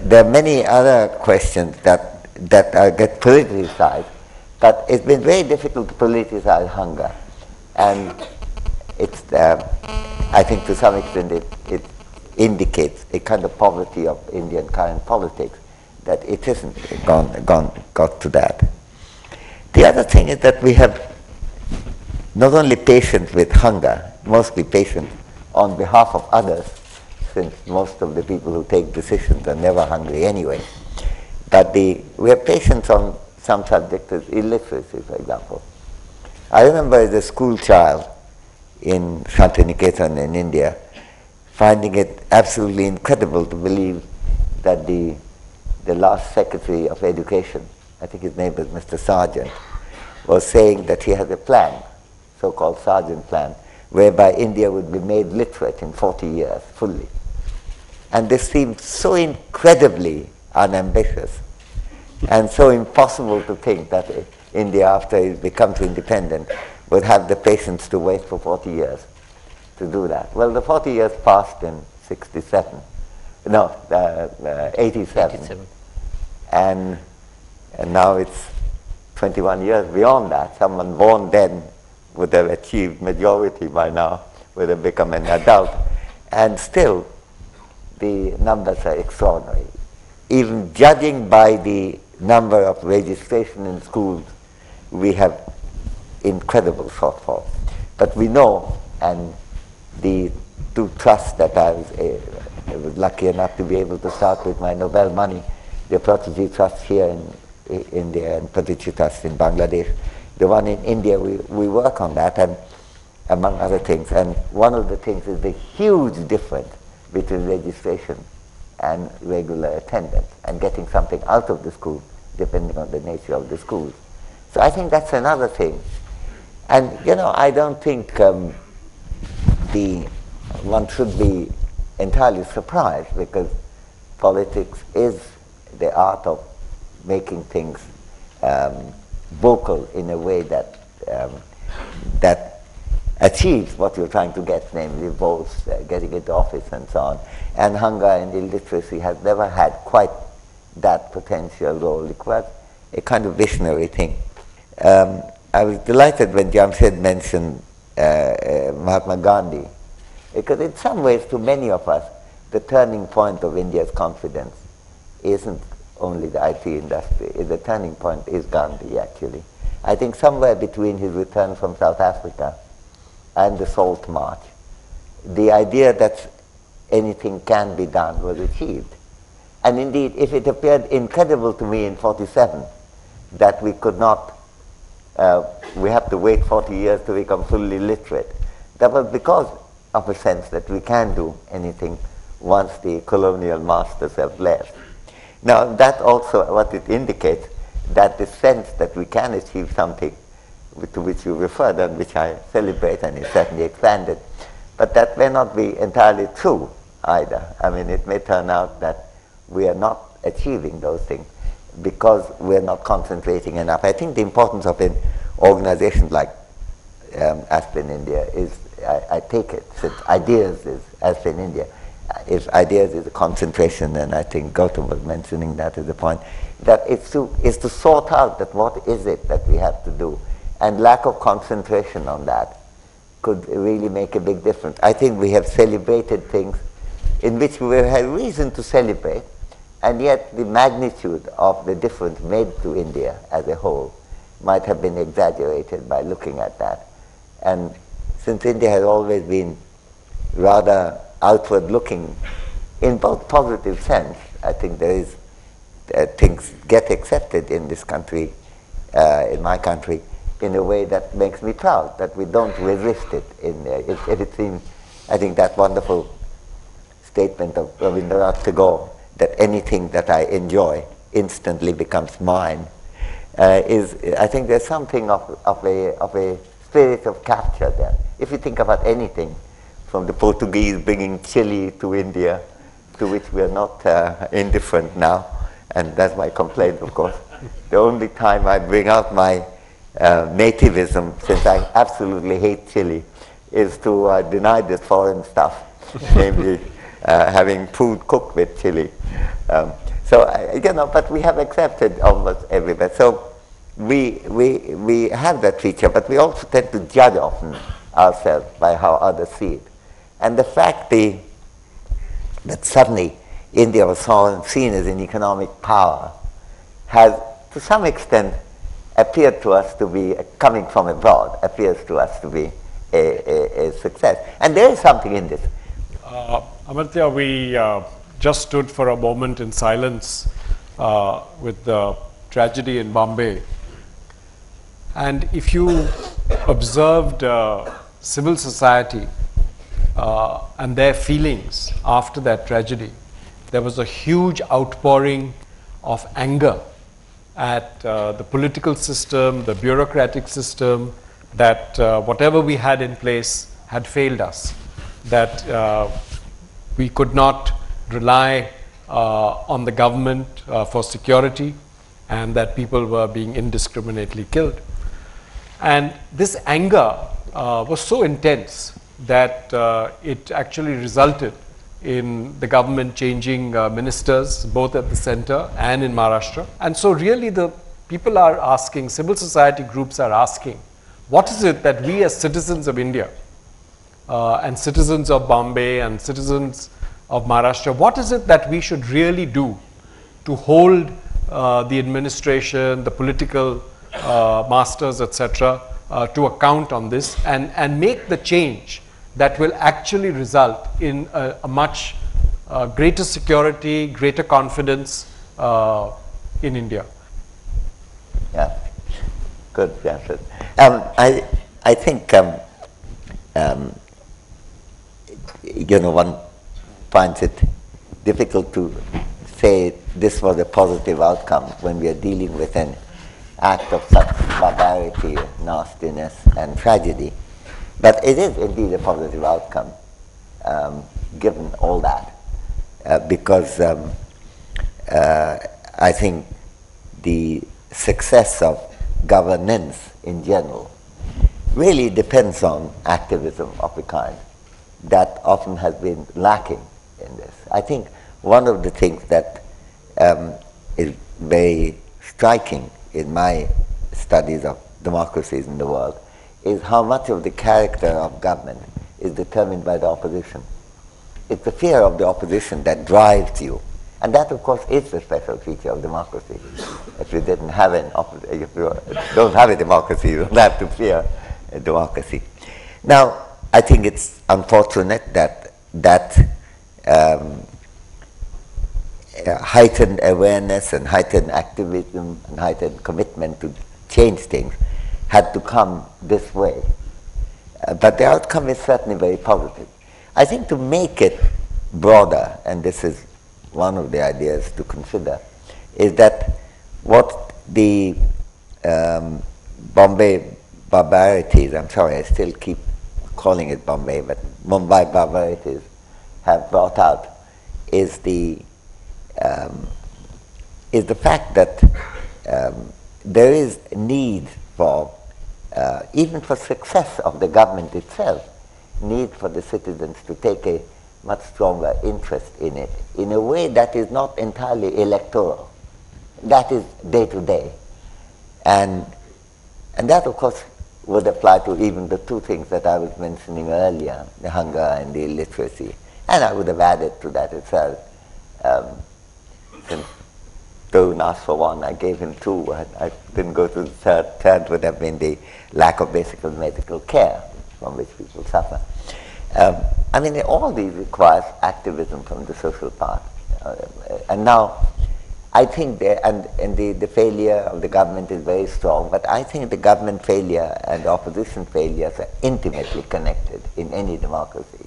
there are many other questions that get politicized, but it's been very difficult to politicize hunger, and it's I think to some extent it indicates a kind of poverty of Indian current politics, that it hasn't got to that. The other thing is that we have not only patience with hunger, mostly patience on behalf of others, since most of the people who take decisions are never hungry anyway, but we have patience on some subjects as illiteracy, for example. I remember as a school child in Shantiniketan in India, finding it absolutely incredible to believe that the last Secretary of Education, I think his name was Mr. Sargent, was saying that he has a plan, so-called Sargent plan, whereby India would be made literate in 40 years fully. And this seemed so incredibly unambitious and so impossible to think that India, after it becomes independent, would have the patience to wait for 40 years to do that. Well, the 40 years passed in 87. And now it's 21 years beyond that. Someone born then would have achieved majority by now, would have become an adult. And still, the numbers are extraordinary. Even judging by the number of registration in schools, we have incredible shortfall. But we know, and the two trusts that I was lucky enough to be able to start with my Nobel money, the Protege Trust here in India and Protege Trust in Bangladesh. The one in India, we work on that, and among other things. And one of the things is the huge difference between registration and regular attendance, and getting something out of the school depending on the nature of the schools. So I think that's another thing. And I don't think one should be entirely surprised, because politics is the art of making things vocal in a way that that achieves what you're trying to get, namely votes, getting into office and so on. And hunger and illiteracy has never had quite that potential role. It was a kind of visionary thing. I was delighted when Jamshyd mentioned Mahatma Gandhi, because in some ways, to many of us, the turning point of India's confidence isn't only the IT industry. The turning point is Gandhi, actually. I think somewhere between his return from South Africa and the Salt March, the idea that anything can be done was achieved. And indeed, if it appeared incredible to me in 47 that we could not, we have to wait 40 years to become fully literate, that was because of a sense that we can do anything once the colonial masters have left. Now, that also what it indicates, that the sense that we can achieve something to which you referred and which I celebrate, and is certainly expanded, but that may not be entirely true either. I mean, it may turn out that we are not achieving those things because we're not concentrating enough. I think the importance of an organization like Aspen India is, I take it, since ideas is Aspen India, if ideas is a concentration, and I think Gautam was mentioning that as a point, that it's to sort out that what is it that we have to do, and lack of concentration on that could really make a big difference. I think we have celebrated things in which we have reason to celebrate, and yet the magnitude of the difference made to India as a whole might have been exaggerated by looking at that. And since India has always been rather outward looking in both positive sense, I think there is things get accepted in this country, in my country, in a way that makes me proud, that we don't resist it. It seems, I think that wonderful statement of Rabindranath Tagore, that anything that I enjoy instantly becomes mine, is, I think there's something of a spirit of capture there. If you think about anything, from the Portuguese bringing Chile to India, to which we are not indifferent now, and that's my complaint, of course. The only time I bring out my nativism, since I absolutely hate Chile, is to deny this foreign stuff, namely having food cooked with chili. So, but we have accepted almost everywhere. So we have that feature, but we also tend to judge often ourselves by how others see it. And the fact that suddenly India was seen as an economic power has, to some extent, appeared to us to be, coming from abroad, appears to us to be a success. And there is something in this. Amartya, we just stood for a moment in silence with the tragedy in Bombay. And if you observed civil society and their feelings after that tragedy, there was a huge outpouring of anger at the political system, the bureaucratic system, that whatever we had in place had failed us, that we could not rely on the government for security, and that people were being indiscriminately killed. And this anger was so intense that it actually resulted in the government changing ministers both at the center and in Maharashtra. And so really the people are asking, civil society groups are asking, what is it that we as citizens of India and citizens of Bombay and citizens of Maharashtra, what is it that we should really do to hold the administration, the political masters, etc., to account on this and make the change that will actually result in a much greater security, greater confidence in India? Yeah, good answer. I think one finds it difficult to say this was a positive outcome when we are dealing with an act of such barbarity, nastiness, and tragedy. But it is indeed a positive outcome, given all that, because I think the success of governance in general really depends on activism of the kind that often has been lacking in this. I think one of the things that is very striking in my studies of democracies in the world is how much of the character of government is determined by the opposition. It's the fear of the opposition that drives you. And that, of course, is the special feature of democracy. If you didn't have if you don't have a democracy, you don't have to fear a democracy. Now, I think it's unfortunate that heightened awareness and heightened activism and heightened commitment to change things had to come this way. But the outcome is certainly very positive. I think to make it broader, and this is one of the ideas to consider, is that what the Bombay barbarities, I'm sorry, I still keep calling it Bombay, but Mumbai barbarities have brought out is the fact that there is need for, even for success of the government itself, need for the citizens to take a much stronger interest in it, in a way that is not entirely electoral, that is day to day. And that, of course, would apply to even the two things that I was mentioning earlier, the hunger and the illiteracy. And I would have added to that itself, since Tarun asked for one, I gave him two. I didn't go to the third. Third would have been the lack of basic medical care from which people suffer. I mean, all these requires activism from the social part. And now, I think the failure of the government is very strong, but I think the government failure and the opposition failures are intimately connected in any democracy.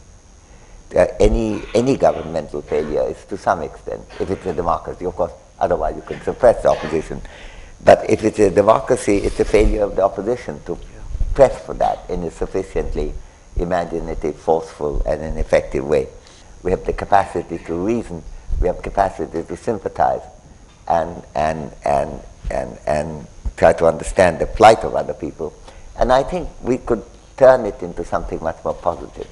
Any governmental failure is to some extent, if it's a democracy, of course, otherwise you can suppress the opposition. But if it's a democracy, it's a failure of the opposition to press for that in a sufficiently imaginative, forceful, and an effective way. We have the capacity to reason, we have capacity to sympathize, and try to understand the plight of other people. And I think we could turn it into something much more positive.